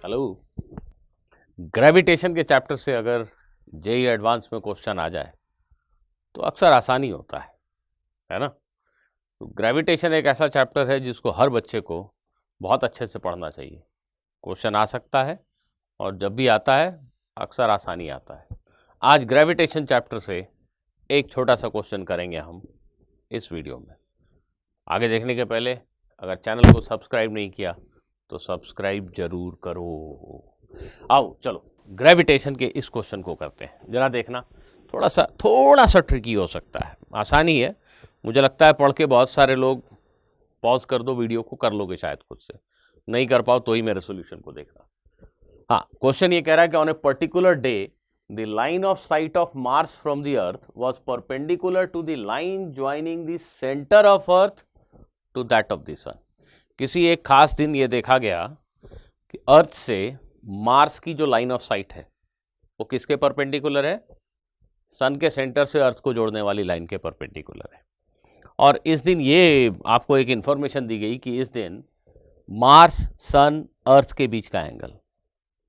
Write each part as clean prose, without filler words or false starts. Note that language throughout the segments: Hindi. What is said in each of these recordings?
हेलो। ग्रेविटेशन के चैप्टर से अगर जेई एडवांस में क्वेश्चन आ जाए तो अक्सर आसानी होता है ना। तो ग्रेविटेशन एक ऐसा चैप्टर है जिसको हर बच्चे को बहुत अच्छे से पढ़ना चाहिए। क्वेश्चन आ सकता है और जब भी आता है अक्सर आसानी आता है। आज ग्रेविटेशन चैप्टर से एक छोटा सा क्वेश्चन करेंगे हम इस वीडियो में। आगे देखने के पहले अगर चैनल को सब्सक्राइब नहीं किया तो सब्सक्राइब जरूर करो। आओ चलो ग्रेविटेशन के इस क्वेश्चन को करते हैं। जरा देखना, थोड़ा सा ट्रिकी हो सकता है, आसानी है। मुझे लगता है पढ़ के बहुत सारे लोग पॉज कर दो, वीडियो को कर लोगे शायद खुद से। नहीं कर पाओ तो ही मेरे सोल्यूशन को देखना। हाँ, क्वेश्चन ये कह रहा है कि on a particular day the line of sight of Mars from the earth was perpendicular to the line joining the centre of earth to that of the sun. किसी एक खास दिन ये देखा गया कि अर्थ से मार्स की जो लाइन ऑफ साइट है वो किसके परपेंडिकुलर है? सन के सेंटर से अर्थ को जोड़ने वाली लाइन के परपेंडिकुलर है। और इस दिन ये आपको एक इंफॉर्मेशन दी गई कि इस दिन मार्स सन अर्थ के बीच का एंगल,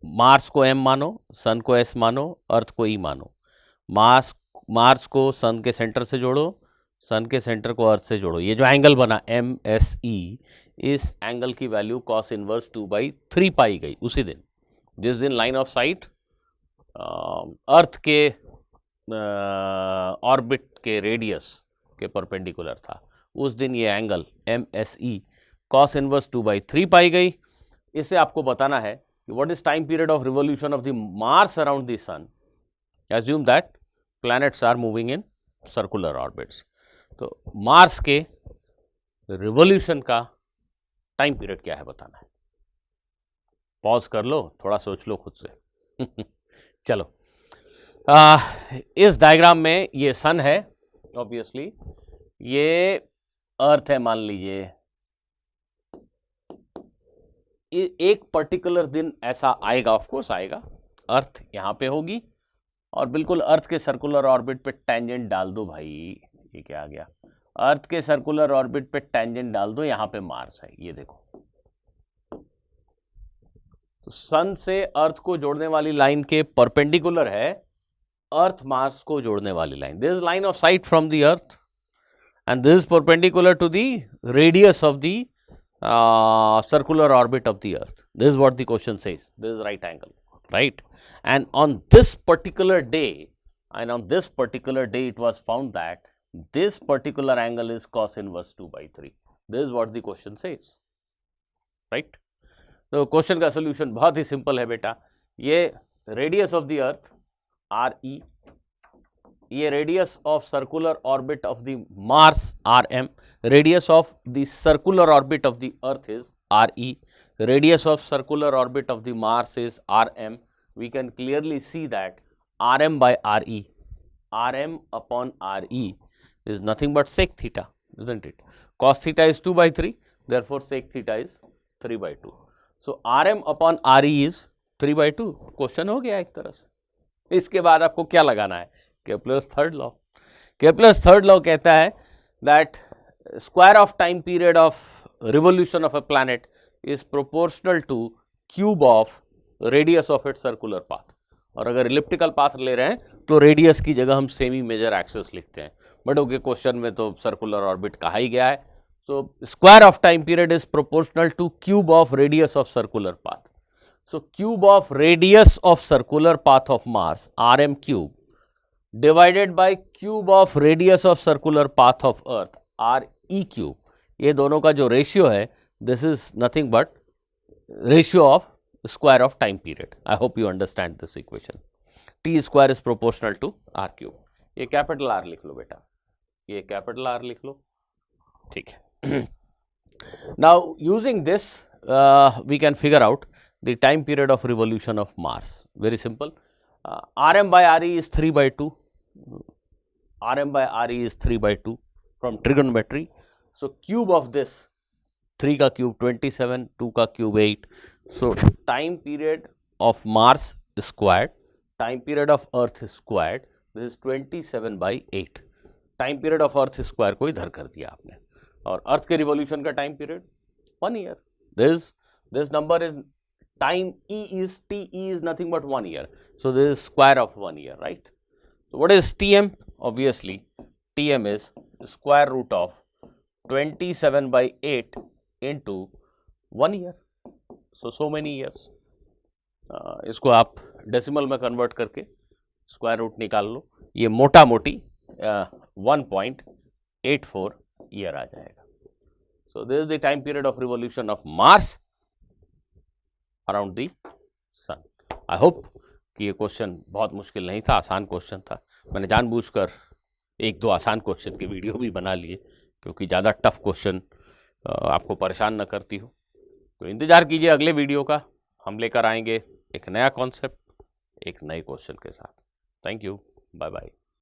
मार्स को m मानो, सन को s मानो, अर्थ को e मानो। मार्स को सन के सेंटर से जोड़ो, सन के सेंटर को अर्थ से जोड़ो। ये जो एंगल बना MSE, इस एंगल की वैल्यू cos इनवर्स 2/3 पाई गई उसी दिन जिस दिन लाइन ऑफ साइट अर्थ के ऑर्बिट के रेडियस के परपेंडिकुलर था। उस दिन ये एंगल MSE cos इनवर्स 2/3 पाई गई। इससे आपको बताना है कि what is time period of revolution of the Mars around the sun. Assume that planets are moving in circular orbits. तो मार्स के रिवोल्यूशन का टाइम पीरियड क्या है बताना है। पॉज कर लो, थोड़ा सोच लो खुद से। चलो, इस डायग्राम में ये सन है, ऑब्वियसली ये अर्थ है। मान लीजिए एक पर्टिकुलर दिन ऐसा आएगा, ऑफ कोर्स आएगा, अर्थ यहां पे होगी और बिल्कुल अर्थ के सर्कुलर ऑर्बिट पे टेंजेंट डाल दो भाई। ये क्या आ गया? अर्थ के सर्कुलर ऑर्बिट पे टेंजेंट डाल दो, यहां पे मार्स है। ये देखो, तो सन से अर्थ को जोड़ने वाली लाइन के परपेंडिकुलर है अर्थ मार्स को जोड़ने वाली line. This is line of sight from the earth and this is perpendicular to the radius of the circular orbit of the earth. This is what the question says. This is right angle, right? And on this particular day, it was found that this particular angle is cos inverse 2/3. This is what the question says, right? तो क्वेश्चन का सोल्यूशन बहुत ही सिंपल है बेटा। ये radius of the earth RE, ये radius of circular orbit of the Mars RM, radius of the circular orbit of the earth is RE, radius of circular orbit of the Mars is RM. We can clearly see that RM by RE, RM upon RE is nothing but sec theta, isn't it? Cos theta is 2/3, therefore sec theta is 3/2. So RM upon RE is 3/2. Question हो गया एक तरह से। इसके बाद आपको क्या लगाना है? Kepler's third law. Kepler's third law कहता है that square of time period of revolution of a planet is proportional to cube of radius of its circular path. और अगर इलिप्टिकल पाथ ले रहे हैं तो रेडियस की जगह हम सेमी मेजर एक्सिस लिखते हैं, बट ओके क्वेश्चन में तो सर्कुलर ऑर्बिट कहा ही गया है। So square of time period is proportional to cube of radius of circular path. So cube of radius of circular path of Mars RM cube divided by cube of radius of circular path of earth RE cube, ये दोनों का जो रेशियो है this is nothing but ratio of square of time period. I hope you understand this equation. T square is proportional to R cube. ये कैपिटल R लिख लो बेटा, ये कैपिटल R लिख लो, ठीक है। Now using this we can figure out the time period of revolution of Mars. Very simple. RM by RE is 3/2. RM by RE is 3/2 from trigonometry. So cube of this, 3 का cube 27, 2 का cube 8. So time period of Mars is squared, time period of Earth is squared. This is 27/8. Time period of Earth square को इधर कर दिया आपने, और Earth के revolution का time period 1 year. This number is time TE is nothing but 1 year. So this is square of 1 year, right? So what is TM? Obviously, TM is square root of 27 by 8 into 1 year. So many years. इसको आप डेसिमल में कन्वर्ट करके स्क्वायर रूट निकाल लो, ये मोटा मोटी 1.84 ईयर आ जाएगा. So this is the time period of revolution of Mars around the sun. I hope कि ये क्वेश्चन बहुत मुश्किल नहीं था, आसान क्वेश्चन था. मैंने जानबूझकर एक दो आसान क्वेश्चन के वीडियो भी बना लिए क्योंकि ज़्यादा टफ क्वेश्चन आपको परेशान न करती हो. तो इंतज़ार कीजिए अगले वीडियो का, हम लेकर आएंगे एक नया कॉन्सेप्ट एक नए क्वेश्चन के साथ. Thank you, bye bye.